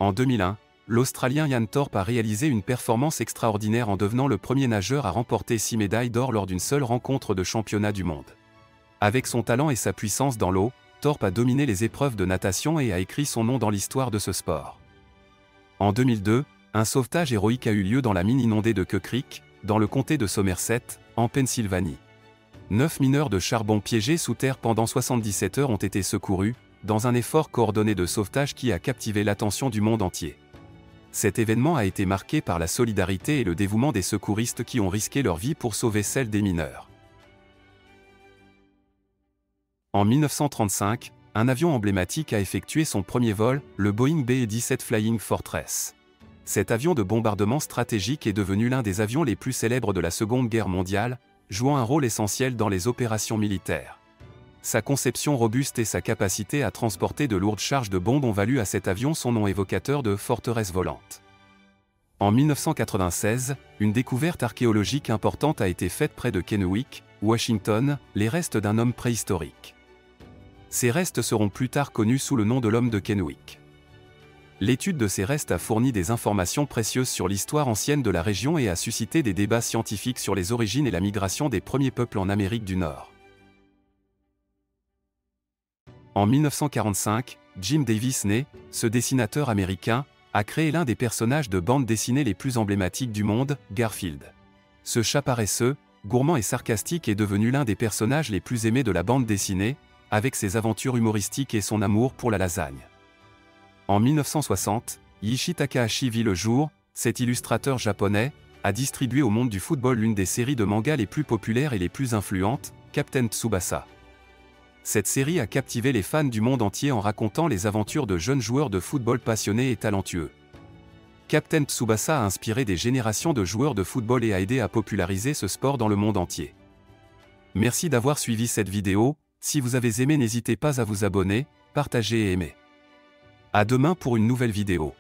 En 2001, l'Australien Ian Thorpe a réalisé une performance extraordinaire en devenant le premier nageur à remporter 6 médailles d'or lors d'une seule rencontre de championnat du monde. Avec son talent et sa puissance dans l'eau, Thorpe a dominé les épreuves de natation et a écrit son nom dans l'histoire de ce sport. En 2002, un sauvetage héroïque a eu lieu dans la mine inondée de Ke Creek, dans le comté de Somerset, en Pennsylvanie. 9 mineurs de charbon piégés sous terre pendant 77 heures ont été secourus, dans un effort coordonné de sauvetage qui a captivé l'attention du monde entier. Cet événement a été marqué par la solidarité et le dévouement des secouristes qui ont risqué leur vie pour sauver celle des mineurs. En 1935, un avion emblématique a effectué son premier vol, le Boeing B-17 Flying Fortress. Cet avion de bombardement stratégique est devenu l'un des avions les plus célèbres de la Seconde Guerre mondiale, jouant un rôle essentiel dans les opérations militaires. Sa conception robuste et sa capacité à transporter de lourdes charges de bombes ont valu à cet avion son nom évocateur de forteresse volante. En 1996, une découverte archéologique importante a été faite près de Kennewick, Washington, les restes d'un homme préhistorique. Ces restes seront plus tard connus sous le nom de l'homme de Kennewick. L'étude de ces restes a fourni des informations précieuses sur l'histoire ancienne de la région et a suscité des débats scientifiques sur les origines et la migration des premiers peuples en Amérique du Nord. En 1945, Jim Davis né, ce dessinateur américain, a créé l'un des personnages de bande dessinée les plus emblématiques du monde, Garfield. Ce chat paresseux, gourmand et sarcastique est devenu l'un des personnages les plus aimés de la bande dessinée, avec ses aventures humoristiques et son amour pour la lasagne. En 1960, Yishi Takahashi vit le jour, cet illustrateur japonais, a distribué au monde du football l'une des séries de mangas les plus populaires et les plus influentes, Captain Tsubasa. Cette série a captivé les fans du monde entier en racontant les aventures de jeunes joueurs de football passionnés et talentueux. Captain Tsubasa a inspiré des générations de joueurs de football et a aidé à populariser ce sport dans le monde entier. Merci d'avoir suivi cette vidéo, si vous avez aimé n'hésitez pas à vous abonner, partager et aimer. À demain pour une nouvelle vidéo.